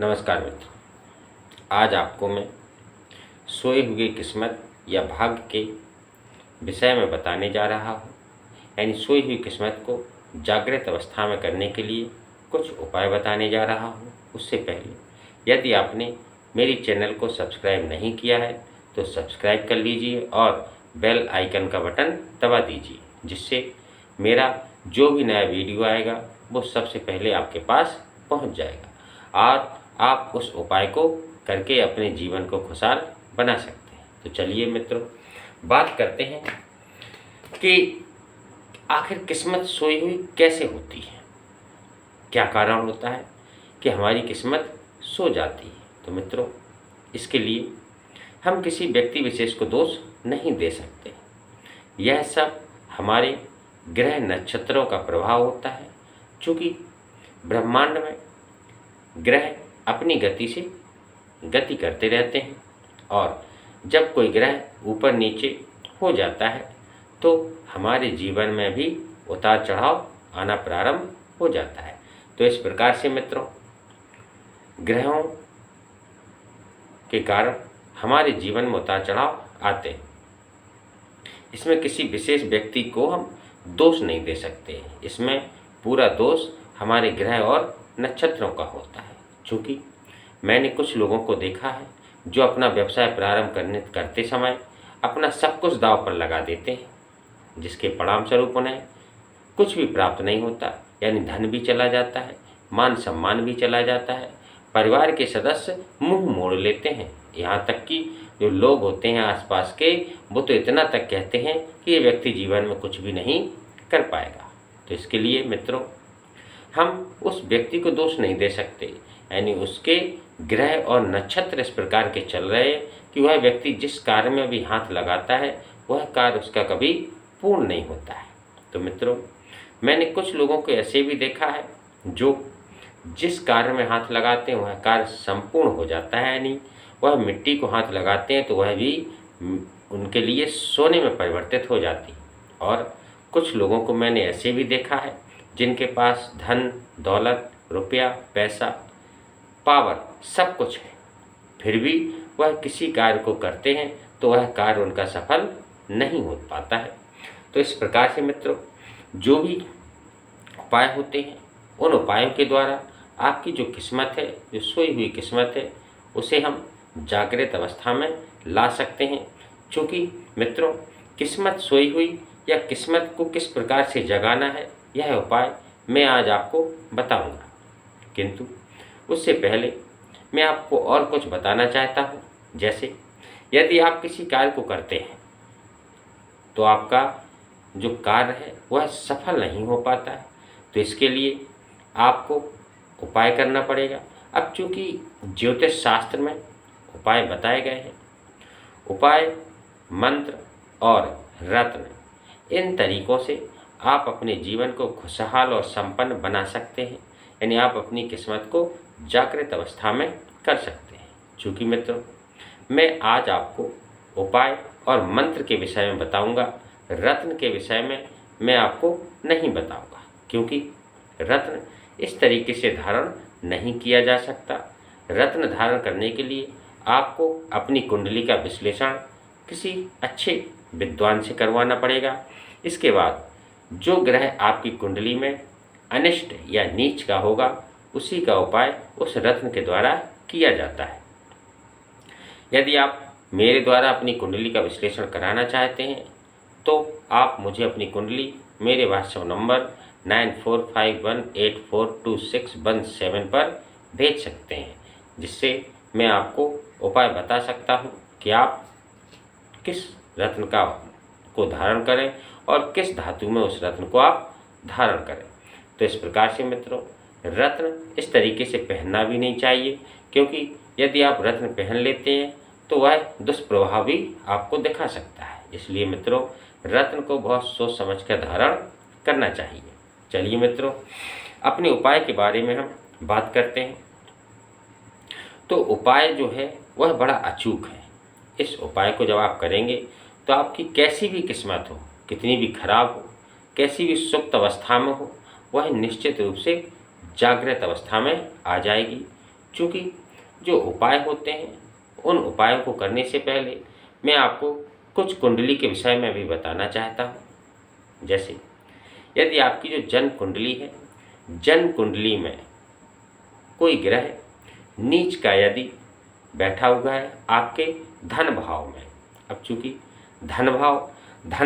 नमस्कार मित्रों। आज आपको मैं सोई हुई किस्मत या भाग्य के विषय में बताने जा रहा हूँ। यानी सोई हुई किस्मत को जागृत अवस्था में करने के लिए कुछ उपाय बताने जा रहा हूँ। उससे पहले यदि आपने मेरी चैनल को सब्सक्राइब नहीं किया है तो सब्सक्राइब कर लीजिए और बेल आइकन का बटन दबा दीजिए, जिससे मेरा जो भी नया वीडियो आएगा वो सबसे पहले आपके पास पहुंच जाएगा और आप उस उपाय को करके अपने जीवन को खुशहाल बना सकते हैं। तो चलिए मित्रों, बात करते हैं कि आखिर किस्मत सोई हुई कैसे होती है, क्या कारण होता है कि हमारी किस्मत सो जाती है। तो मित्रों, इसके लिए हम किसी व्यक्ति विशेष को दोष नहीं दे सकते। यह सब हमारे ग्रह नक्षत्रों का प्रभाव होता है। चूँकि ब्रह्मांड में ग्रह अपनी गति से गति करते रहते हैं और जब कोई ग्रह ऊपर नीचे हो जाता है तो हमारे जीवन में भी उतार चढ़ाव आना प्रारंभ हो जाता है। तो इस प्रकार से मित्रों, ग्रहों के कारण हमारे जीवन में उतार चढ़ाव आते हैं। इसमें किसी विशेष व्यक्ति को हम दोष नहीं दे सकते। इसमें पूरा दोष हमारे ग्रह और नक्षत्रों का होता है। चूँकि मैंने कुछ लोगों को देखा है जो अपना व्यवसाय प्रारंभ करते समय अपना सब कुछ दांव पर लगा देते हैं, जिसके परिणाम स्वरूप उन्हें कुछ भी प्राप्त नहीं होता। यानी धन भी चला जाता है, मान सम्मान भी चला जाता है, परिवार के सदस्य मुंह मोड़ लेते हैं। यहाँ तक कि जो लोग होते हैं आसपास के, वो तो इतना तक कहते हैं कि ये व्यक्ति जीवन में कुछ भी नहीं कर पाएगा। तो इसके लिए मित्रों, हम उस व्यक्ति को दोष नहीं दे सकते। यानी उसके ग्रह और नक्षत्र इस प्रकार के चल रहे हैं कि वह व्यक्ति जिस कार्य में भी हाथ लगाता है वह कार्य उसका कभी पूर्ण नहीं होता है। तो मित्रों, मैंने कुछ लोगों को ऐसे भी देखा है जो जिस कार्य में हाथ लगाते हैं वह कार्य संपूर्ण हो जाता है। यानी वह मिट्टी को हाथ लगाते हैं तो वह भी उनके लिए सोने में परिवर्तित हो जाती है। और कुछ लोगों को मैंने ऐसे भी देखा है जिनके पास धन दौलत रुपया पैसा पावर सब कुछ है, फिर भी वह किसी कार्य को करते हैं तो वह कार्य उनका सफल नहीं हो पाता है। तो इस प्रकार से मित्रों, जो भी उपाय होते हैं उन उपायों के द्वारा आपकी जो किस्मत है, जो सोई हुई किस्मत है, उसे हम जागृत अवस्था में ला सकते हैं। क्योंकि मित्रों, किस्मत सोई हुई या किस्मत को किस प्रकार से जगाना है, यह उपाय मैं आज आपको बताऊंगा। किंतु उससे पहले मैं आपको और कुछ बताना चाहता हूँ। जैसे यदि आप किसी कार्य को करते हैं तो आपका जो कार्य है वह सफल नहीं हो पाता है, तो इसके लिए आपको उपाय करना पड़ेगा। अब चूँकि ज्योतिष शास्त्र में उपाय बताए गए हैं, उपाय मंत्र और रत्न, इन तरीक़ों से आप अपने जीवन को खुशहाल और संपन्न बना सकते हैं। यानी आप अपनी किस्मत को जागृत अवस्था में कर सकते हैं। चूँकि मित्रों, मैं आज आपको उपाय और मंत्र के विषय में बताऊंगा, रत्न के विषय में मैं आपको नहीं बताऊंगा, क्योंकि रत्न इस तरीके से धारण नहीं किया जा सकता। रत्न धारण करने के लिए आपको अपनी कुंडली का विश्लेषण किसी अच्छे विद्वान से करवाना पड़ेगा। इसके बाद जो ग्रह आपकी कुंडली में अनिष्ट या नीच का होगा उसी का उपाय उस रत्न के द्वारा किया जाता है। यदि आप मेरे द्वारा अपनी कुंडली का विश्लेषण कराना चाहते हैं तो आप मुझे अपनी कुंडली मेरे व्हाट्सएप नंबर 9451842617 पर भेज सकते हैं, जिससे मैं आपको उपाय बता सकता हूं कि आप किस रत्न को धारण करें और किस धातु में उस रत्न को आप धारण करें। तो इस प्रकार से मित्रों, रत्न इस तरीके से पहनना भी नहीं चाहिए, क्योंकि यदि आप रत्न पहन लेते हैं तो वह दुष्प्रभाव भी आपको दिखा सकता है। इसलिए मित्रों, रत्न को बहुत सोच समझ कर धारण करना चाहिए। चलिए मित्रों, अपने उपाय के बारे में हम बात करते हैं। तो उपाय जो है वह बड़ा अचूक है। इस उपाय को जब आप करेंगे तो आपकी कैसी भी किस्मत हो, कितनी भी खराब हो, कैसी भी सुप्त अवस्था में हो, वह निश्चित रूप से जागृत अवस्था में आ जाएगी। चूँकि जो उपाय होते हैं उन उपायों को करने से पहले मैं आपको कुछ कुंडली के विषय में भी बताना चाहता हूँ। जैसे यदि आपकी जो जन्म कुंडली है, जन्म कुंडली में कोई ग्रह नीच का यदि बैठा हुआ है आपके धन भाव में, अब चूँकि धन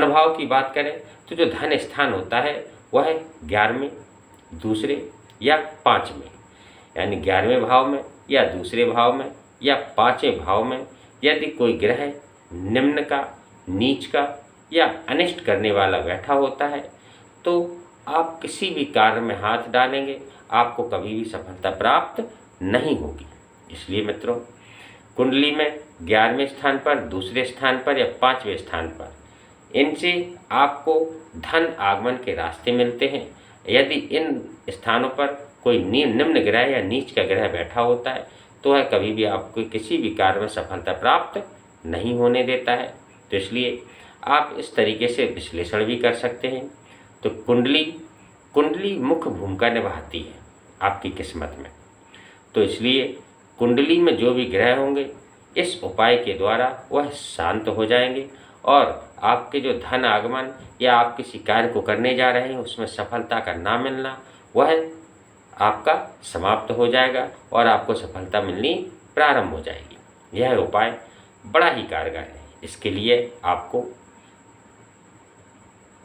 भाव की बात करें तो जो धन स्थान होता है वह 11वें, दूसरे या 5वें, यानी 11वें भाव में या दूसरे भाव में या 5वें भाव में यदि कोई ग्रह निम्न का, नीच का या अनिष्ट करने वाला बैठा होता है तो आप किसी भी कार्य में हाथ डालेंगे आपको कभी भी सफलता प्राप्त नहीं होगी। इसलिए मित्रों, कुंडली में 11वें स्थान पर, दूसरे स्थान पर या 5वें स्थान पर, इनसे आपको धन आगमन के रास्ते मिलते हैं। यदि इन स्थानों पर कोई निम्न ग्रह या नीच का ग्रह बैठा होता है तो वह कभी भी आपको किसी भी कार्य में सफलता प्राप्त नहीं होने देता है। तो इसलिए आप इस तरीके से विश्लेषण भी कर सकते हैं। तो कुंडली मुख्य भूमिका निभाती है आपकी किस्मत में। तो इसलिए कुंडली में जो भी ग्रह होंगे इस उपाय के द्वारा वह शांत हो जाएंगे और आपके जो धन आगमन या आप किसी कार्य को करने जा रहे हैं उसमें सफलता का ना मिलना वह आपका समाप्त हो जाएगा और आपको सफलता मिलनी प्रारंभ हो जाएगी। यह उपाय बड़ा ही कारगर है। इसके लिए आपको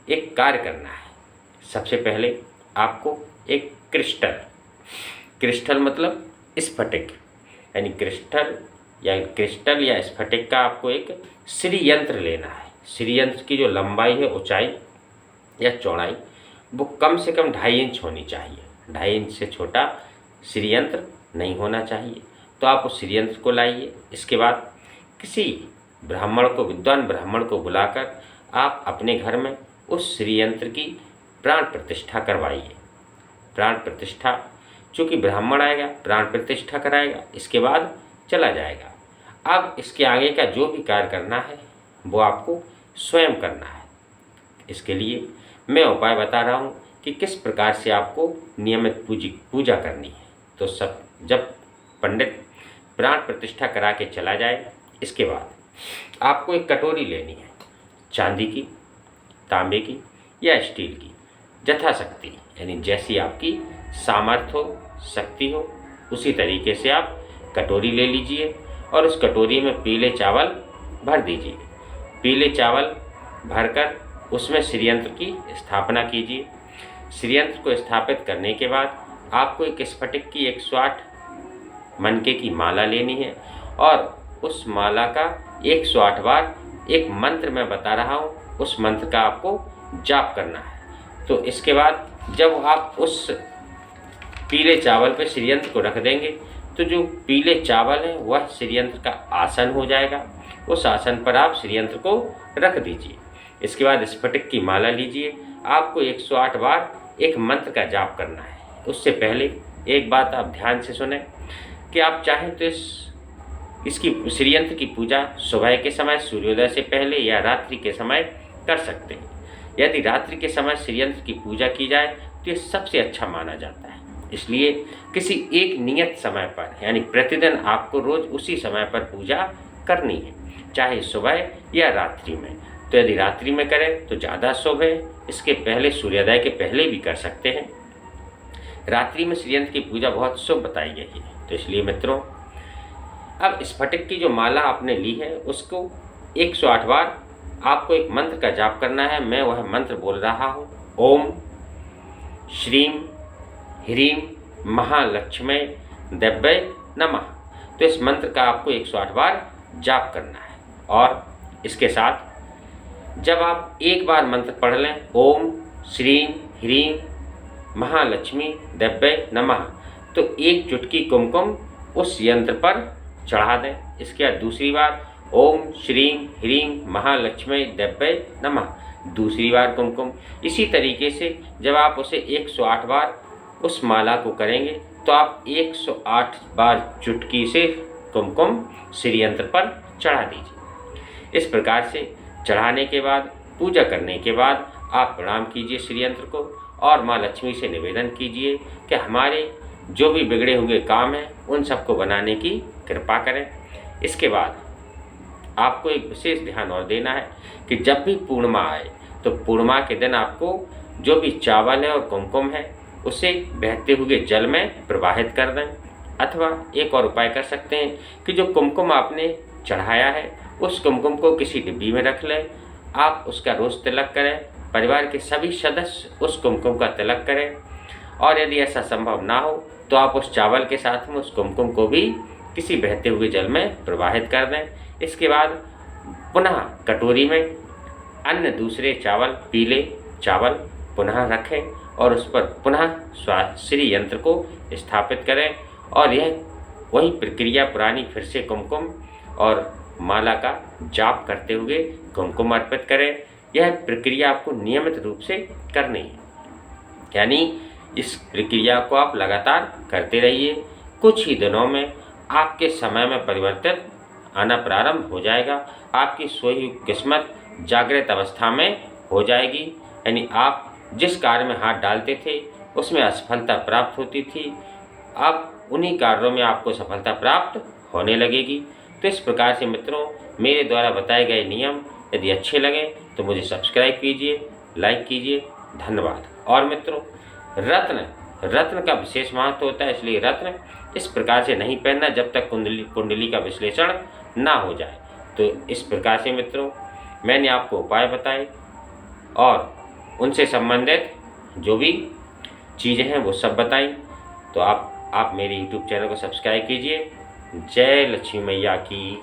एक कार्य करना है। सबसे पहले आपको एक क्रिस्टल मतलब स्फटिक, यानी क्रिस्टल या स्फटिक का आपको एक श्री यंत्र लेना है। श्री यंत्र की जो लंबाई है, ऊंचाई या चौड़ाई वो कम से कम 2.5 इंच होनी चाहिए। 2.5 इंच से छोटा श्री यंत्र नहीं होना चाहिए। तो आप उस श्री यंत्र को लाइए। इसके बाद किसी विद्वान ब्राह्मण को बुलाकर आप अपने घर में उस श्री यंत्र की प्राण प्रतिष्ठा करवाइए। प्राण प्रतिष्ठा, चूँकि ब्राह्मण आएगा प्राण प्रतिष्ठा कराएगा, इसके बाद चला जाएगा। अब इसके आगे का जो भी कार्य करना है वो आपको स्वयं करना है। इसके लिए मैं उपाय बता रहा हूँ कि किस प्रकार से आपको नियमित पूजा करनी है। तो जब पंडित प्राण प्रतिष्ठा करा के चला जाए, इसके बाद आपको एक कटोरी लेनी है, चांदी की, तांबे की या स्टील की, यथाशक्ति, यानी जैसी आपकी सामर्थ्य हो, शक्ति हो, उसी तरीके से आप कटोरी ले लीजिए और उस कटोरी में पीले चावल भर दीजिए। पीले चावल भरकर उसमें श्री यंत्र की स्थापना कीजिए। श्री यंत्र को स्थापित करने के बाद आपको एक स्फटिक की 108 मनके की माला लेनी है और उस माला का 108 बार एक मंत्र मैं बता रहा हूँ, उस मंत्र का आपको जाप करना है। तो इसके बाद जब आप उस पीले चावल पे श्री यंत्र को रख देंगे तो जो पीले चावल है वह श्री यंत्र का आसन हो जाएगा। उस आसन पर आप श्री यंत्र को रख दीजिए। इसके बाद स्फटिक की माला लीजिए। आपको 108 बार एक मंत्र का जाप करना है। उससे पहले एक बात आप ध्यान से सुने कि आप चाहें तो इसकी श्री यंत्र की पूजा सुबह के समय सूर्योदय से पहले या रात्रि के समय कर सकते हैं। यदि रात्रि के समय श्री यंत्र की पूजा की जाए तो ये सबसे अच्छा माना जाता है। इसलिए किसी एक नियत समय पर, यानी प्रतिदिन आपको रोज उसी समय पर पूजा करनी है, चाहे सुबह या रात्रि में। तो यदि रात्रि में करें तो ज़्यादा शुभ है। इसके पहले सूर्योदय के पहले भी कर सकते हैं। रात्रि में श्री यंत्र की पूजा बहुत शुभ बताई गई है। तो इसलिए मित्रों, अब स्फटिक की जो माला आपने ली है उसको 108 बार आपको एक मंत्र का जाप करना है। मैं वह मंत्र बोल रहा हूँ, ओम श्रीं ह्रीं महालक्ष्मी देव्यै नमः। तो इस मंत्र का आपको 108 बार जाप करना है। और इसके साथ जब आप एक बार मंत्र पढ़ लें, ओम श्रीं ह्रीं महालक्ष्मी देव्यै नमः, तो एक चुटकी कुमकुम उस यंत्र पर चढ़ा दें। इसके बाद दूसरी बार ओम श्रीं ह्रीं महालक्ष्मी देव्यै नमः, दूसरी बार कुमकुम। इसी तरीके से जब आप उसे 108 बार उस माला को करेंगे तो आप 108 बार चुटकी से कुमकुम श्री यंत्र पर चढ़ा दीजिए। इस प्रकार से चढ़ाने के बाद, पूजा करने के बाद आप प्रणाम कीजिए श्री यंत्र को और माँ लक्ष्मी से निवेदन कीजिए कि हमारे जो भी बिगड़े हुए काम हैं उन सबको बनाने की कृपा करें। इसके बाद आपको एक विशेष ध्यान और देना है कि जब भी पूर्णिमा आए तो पूर्णिमा के दिन आपको जो भी चावल है और कुमकुम है उसे बहते हुए जल में प्रवाहित कर दें। अथवा एक और उपाय कर सकते हैं कि जो कुमकुम आपने चढ़ाया है उस कुमकुम को किसी डिब्बी में रख लें। आप उसका रोज़ तिलक करें, परिवार के सभी सदस्य उस कुमकुम का तिलक करें। और यदि ऐसा संभव ना हो तो आप उस चावल के साथ में उस कुमकुम को भी किसी बहते हुए जल में प्रवाहित कर दें। इसके बाद पुनः कटोरी में अन्य दूसरे चावल, पीले चावल पुनः रखें और उस पर पुनः श्री यंत्र को स्थापित करें और यह वही प्रक्रिया पुरानी फिर से कुमकुम और माला का जाप करते हुए कुमकुम अर्पित करें। यह प्रक्रिया आपको नियमित रूप से करनी है, यानी इस प्रक्रिया को आप लगातार करते रहिए। कुछ ही दिनों में आपके समय में परिवर्तन आना प्रारंभ हो जाएगा। आपकी सोई हुई किस्मत जागृत अवस्था में हो जाएगी, यानी आप जिस कार्य में हाथ डालते थे उसमें असफलता प्राप्त होती थी, अब उन्हीं कार्यों में आपको सफलता प्राप्त होने लगेगी। तो इस प्रकार से मित्रों, मेरे द्वारा बताए गए नियम यदि अच्छे लगें तो मुझे सब्सक्राइब कीजिए, लाइक कीजिए। धन्यवाद। और मित्रों, रत्न का विशेष महत्व होता है, इसलिए रत्न इस प्रकार से नहीं पहनना जब तक कुंडली का विश्लेषण ना हो जाए। तो इस प्रकार से मित्रों, मैंने आपको उपाय बताए और उनसे संबंधित जो भी चीज़ें हैं वो सब बताई। तो आप मेरे YouTube चैनल को सब्सक्राइब कीजिए। जय लक्ष्मी मैया की।